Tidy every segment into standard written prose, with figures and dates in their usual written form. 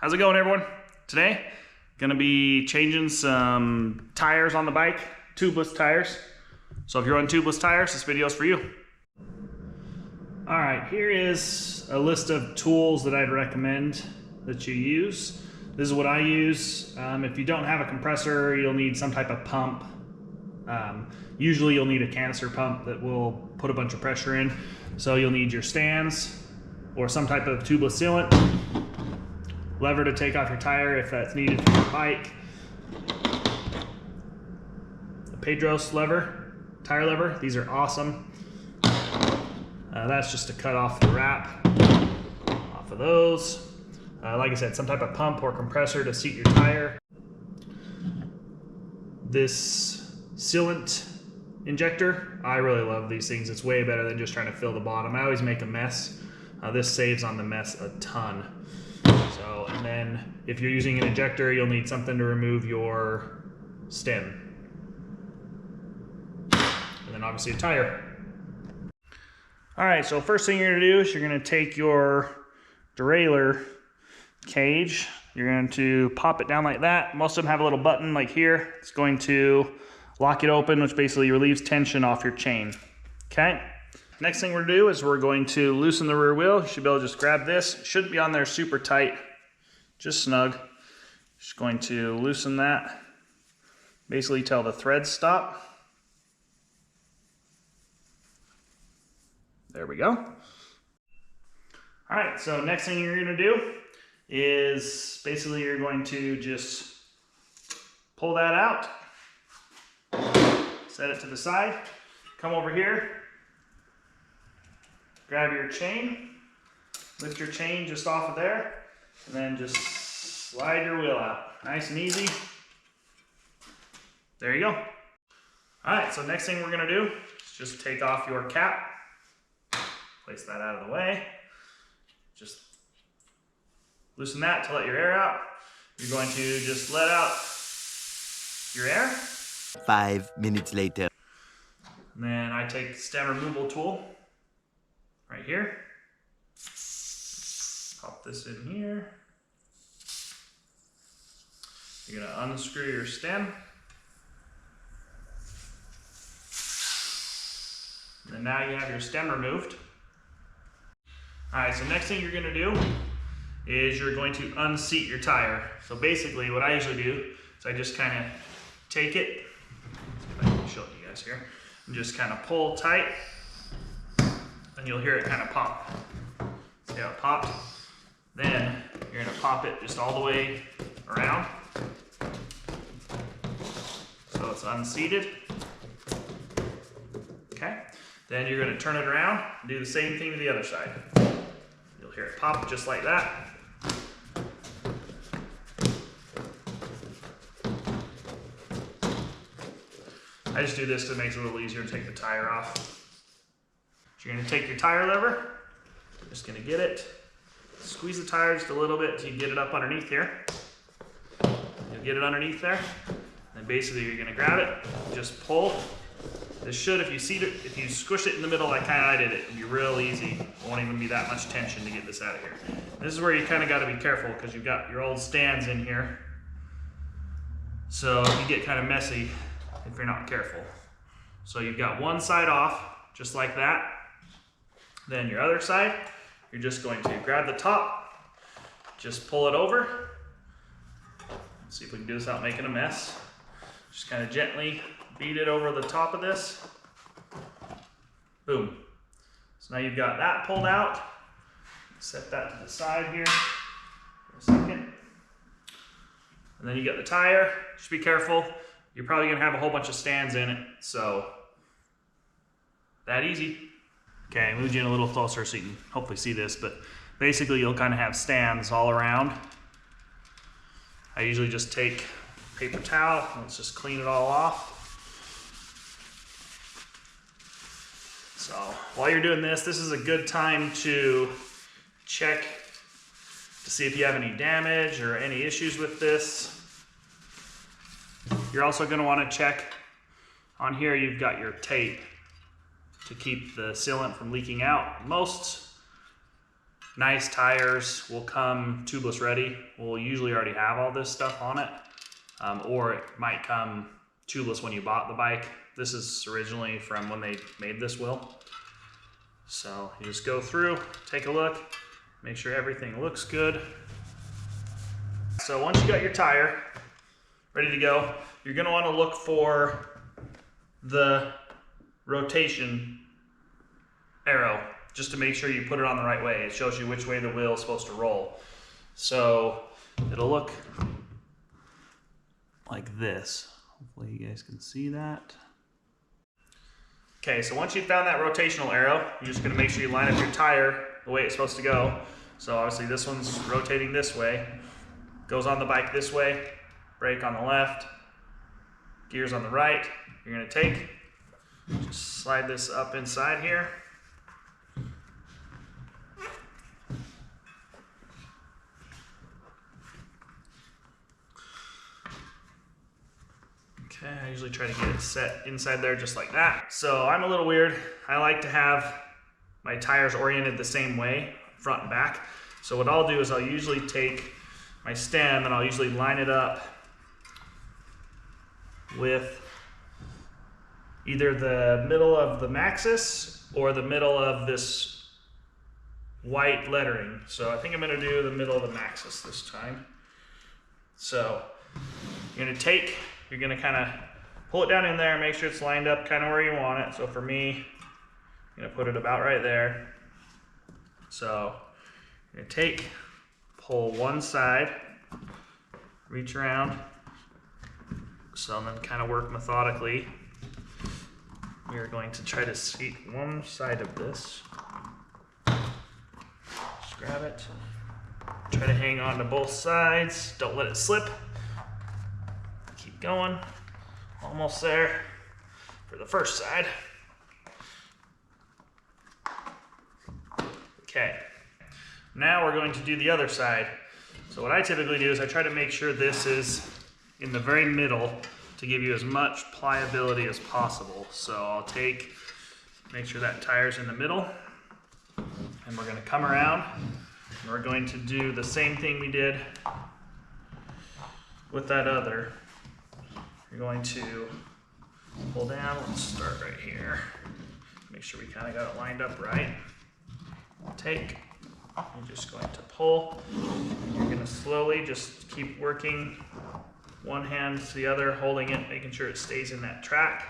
How's it going, everyone? Today, gonna be changing some tires on the bike, tubeless tires. So if you're on tubeless tires, this video is for you. All right, here is a list of tools that I'd recommend that you use. This is what I use. If you don't have a compressor, you'll need some type of pump. Usually you'll need a canister pump that will put a bunch of pressure in. So you'll need your stands or some type of tubeless sealant, lever to take off your tire if that's needed for your bike, a Pedros lever, tire lever. These are awesome. That's just to cut off the wrap off of those. Like I said, some type of pump or compressor to seat your tire. This sealant injector, I really love these things. It's way better than just trying to fill the bottom. I always make a mess. This saves on the mess a ton. So, and then if you're using an injector, you'll need something to remove your stem. And then obviously a tire. All right, so first thing you're gonna do is you're gonna take your derailleur cage. You're going to pop it down like that. Most of them have a little button like here. It's going to lock it open, which basically relieves tension off your chain. Okay. Next thing we're gonna do is we're going to loosen the rear wheel. You should be able to just grab this. It shouldn't be on there super tight, just snug. Just going to loosen that. Basically till the threads stop. There we go. All right, so next thing you're gonna do is basically you're going to just pull that out, set it to the side, come over here, grab your chain, lift your chain just off of there, and then just slide your wheel out. Nice and easy. There you go. All right, so next thing we're gonna do is just take off your cap, place that out of the way, just loosen that to let your air out. You're going to just let out your air. 5 minutes later. And then I take the stem removal tool right here. Pop this in here. You're gonna unscrew your stem. And then now you have your stem removed. All right, so next thing you're gonna do is you're going to unseat your tire. So basically what I usually do is I just kind of take it, see if I can show it to you guys here, and just kind of pull tight, and you'll hear it kind of pop. See how it popped? Then you're gonna pop it just all the way around. So it's unseated. Okay, then you're gonna turn it around and do the same thing to the other side. You'll hear it pop just like that. I just do this to make it a little easier to take the tire off. So you're gonna take your tire lever, just gonna get it, squeeze the tire just a little bit until you get it up underneath here. You'll get it underneath there, and basically you're gonna grab it, just pull. This should, if you squish it in the middle like I did it, it'll be real easy. It won't even be that much tension to get this out of here. This is where you kind of got to be careful because you've got your old stands in here. So you get kind of messy if you're not careful. So you've got one side off, just like that. Then your other side, you're just going to grab the top, just pull it over. Let's see if we can do this without making a mess. Just kind of gently beat it over the top of this. Boom. So now you've got that pulled out. Set that to the side here for a second. And then you got the tire. Just be careful. You're probably gonna have a whole bunch of stands in it, so that easy. Okay, I moved you in a little closer so you can hopefully see this, but basically you'll kind of have stands all around. I usually just take a paper towel, let's just clean it all off. So while you're doing this, this is a good time to check to see if you have any damage or any issues with this. You're also going to want to check on here, you've got your tape to keep the sealant from leaking out. Most Nice tires will come tubeless ready. We'll usually already have all this stuff on it, or it might come tubeless when you bought the bike. This is originally from when they made this wheel. So you just go through, take a look, make sure everything looks good. So once you got your tire ready to go, you're gonna wanna look for the rotation arrow, just to make sure you put it on the right way. It shows you which way the wheel is supposed to roll. So it'll look like this. Hopefully you guys can see that. Okay, so once you've found that rotational arrow, you're just gonna make sure you line up your tire the way it's supposed to go. So obviously this one's rotating this way, goes on the bike this way, brake on the left, gears on the right. You're gonna take, just slide this up inside here. Okay, I usually try to get it set inside there just like that. So I'm a little weird. I like to have my tires oriented the same way, front and back. So what I'll do is I'll usually take my stem and I'll usually line it up with either the middle of the Maxxis or the middle of this white lettering. So I think I'm gonna do the middle of the Maxxis this time. So you're gonna kind of pull it down in there, make sure it's lined up kind of where you want it. So for me, I'm gonna put it about right there. So you're gonna pull one side, reach around, so then kind of work methodically. We are going to try to seat one side of this. Just grab it, try to hang on to both sides, don't let it slip. Keep going, almost there for the first side. Okay, now we're going to do the other side. So what I typically do is I try to make sure this is in the very middle to give you as much pliability as possible. So I'll make sure that tire's in the middle, and we're gonna come around and we're going to do the same thing we did with that other. You're going to pull down, let's start right here. Make sure we kind of got it lined up right. You're just going to pull. You're going to slowly just keep working one hand to the other, holding it, making sure it stays in that track.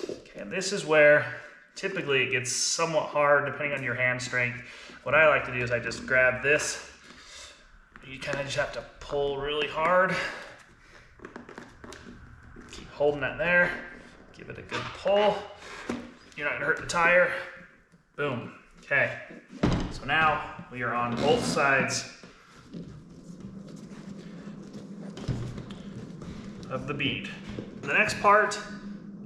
Okay, and this is where typically it gets somewhat hard depending on your hand strength. What I like to do is I just grab this. You kind of just have to pull really hard. Keep holding that there. Give it a good pull. You're not gonna hurt the tire. Boom. Okay. So now we are on both sides of the bead. The next part,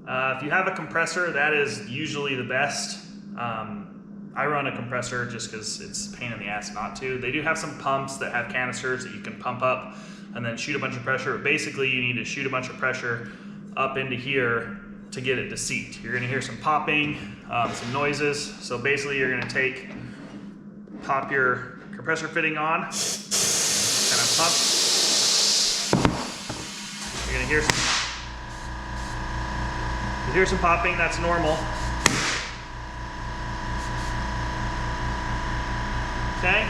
if you have a compressor, that is usually the best. I run a compressor just because it's a pain in the ass not to. They do have some pumps that have canisters that you can pump up and then shoot a bunch of pressure. But basically, you need to shoot a bunch of pressure up into here to get it to seat. You're gonna hear some popping, some noises. So basically, you're gonna pop your compressor fitting on, kind of pump. You're gonna hear some popping. That's normal. Okay.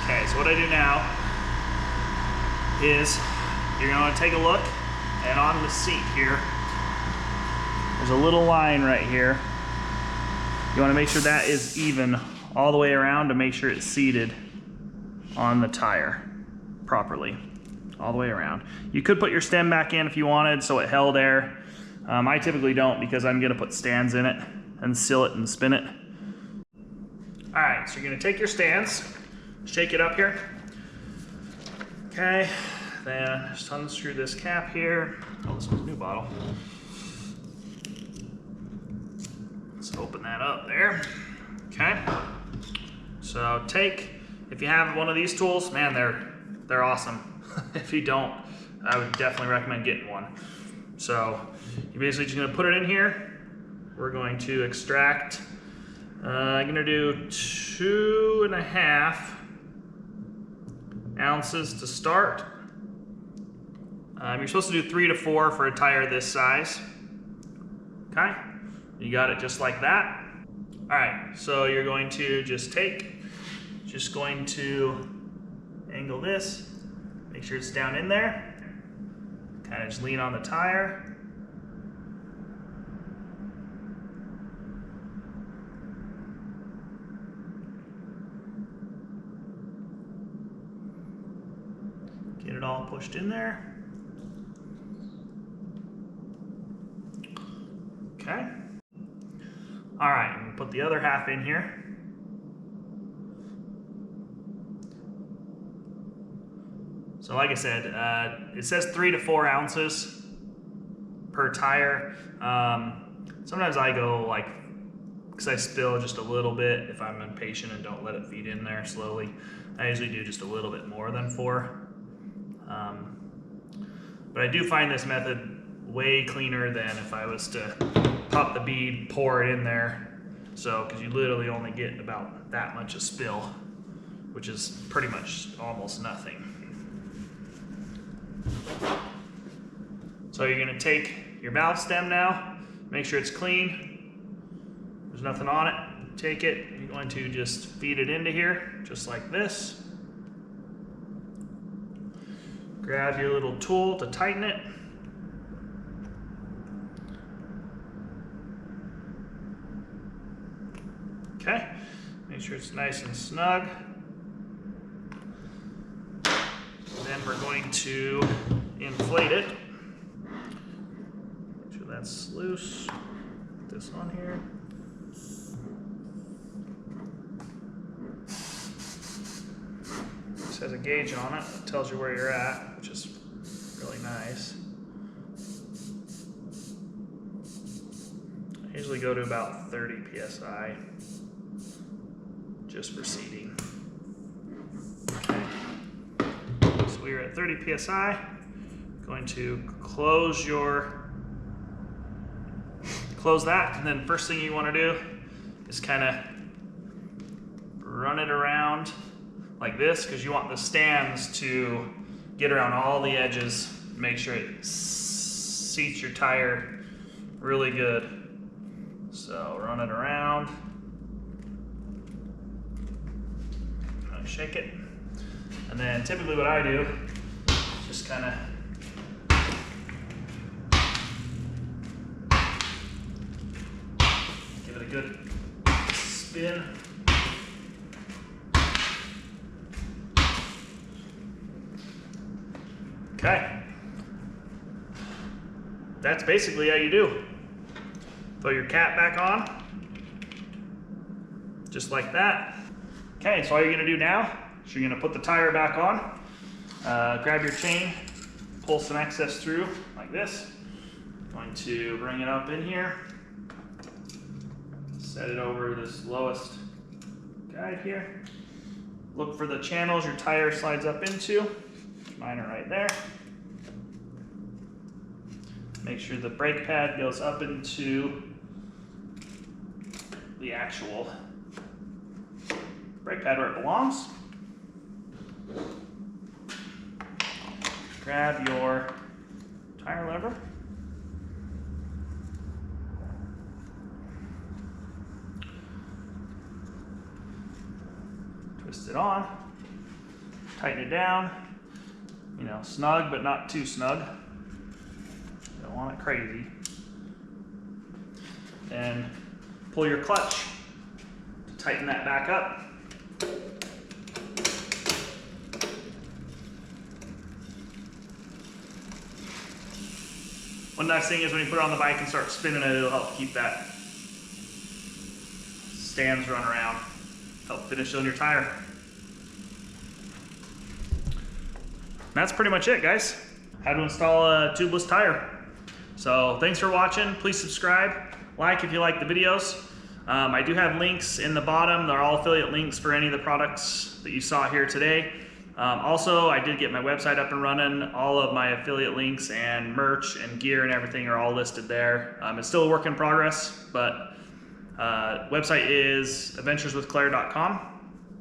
Okay, so what I do now is you're going to take a look, and on the seat here, there's a little line right here. You want to make sure that is even all the way around to make sure it's seated on the tire properly, all the way around. You could put your stem back in if you wanted so it held air. I typically don't because I'm gonna put stands in it and seal it and spin it. All right, so you're gonna take your stands, shake it up here. Okay, then just unscrew this cap here. Oh, this one's a new bottle. Let's open that up there. Okay. So if you have one of these tools, man, they're awesome. If you don't, I would definitely recommend getting one. So you're basically just gonna put it in here. We're going to extract, I'm gonna do 2.5 ounces to start. You're supposed to do 3 to 4 for a tire this size. Okay, you got it just like that. All right, so you're going to just going to angle this, make sure it's down in there. Kind of just lean on the tire. Get it all pushed in there. Okay. All right, I'm gonna put the other half in here. So like I said, it says 3 to 4 ounces per tire. Sometimes I go because I spill just a little bit if I'm impatient and don't let it feed in there slowly. I usually do just a little bit more than 4. But I do find this method way cleaner than if I was to pop the bead, pour it in there. So, because you literally only get about that much of spill, which is pretty much almost nothing. So you're gonna take your valve stem now, make sure it's clean, there's nothing on it. Take it, you're going to just feed it into here, just like this. Grab your little tool to tighten it. Okay, make sure it's nice and snug. Then we're going to inflate it. Make sure that's loose. Put this on here. This has a gauge on it that tells you where you're at, which is really nice. I usually go to about 30 psi just for seating. Okay. So we're at 30 psi. Going to close that, and then first thing you want to do is kind of run it around like this, because you want the stands to get around all the edges, make sure it seats your tire really good. So run it around, shake it, and then typically what I do is just kind of give it a good spin. Okay, that's basically how you do. Throw your cap back on, just like that. Okay, so all you're gonna do now is you're gonna put the tire back on, grab your chain, pull some excess through like this. Going to bring it up in here, set it over this lowest guide here. Look for the channels your tire slides up into. Mine are right there. Make sure the brake pad goes up into the actual brake pad where it belongs. Grab your tire lever. Twist it on. Tighten it down. You know, snug but not too snug. Don't want it crazy. And pull your clutch to tighten that back up. One nice thing is when you put it on the bike and start spinning it, it'll help keep that stands run around. Help finish on your tire. That's pretty much it, guys. How to install a tubeless tire. So thanks for watching. Please subscribe, like if you like the videos. I do have links in the bottom. They're all affiliate links for any of the products that you saw here today. Also, I did get my website up and running. All of my affiliate links and merch and gear and everything are all listed there. It's still a work in progress, but website is adventureswithclaire.com.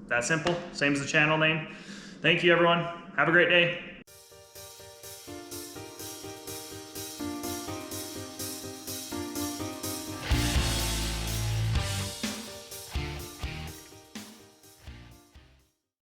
That simple, same as the channel name. Thank you, everyone. Have a great day.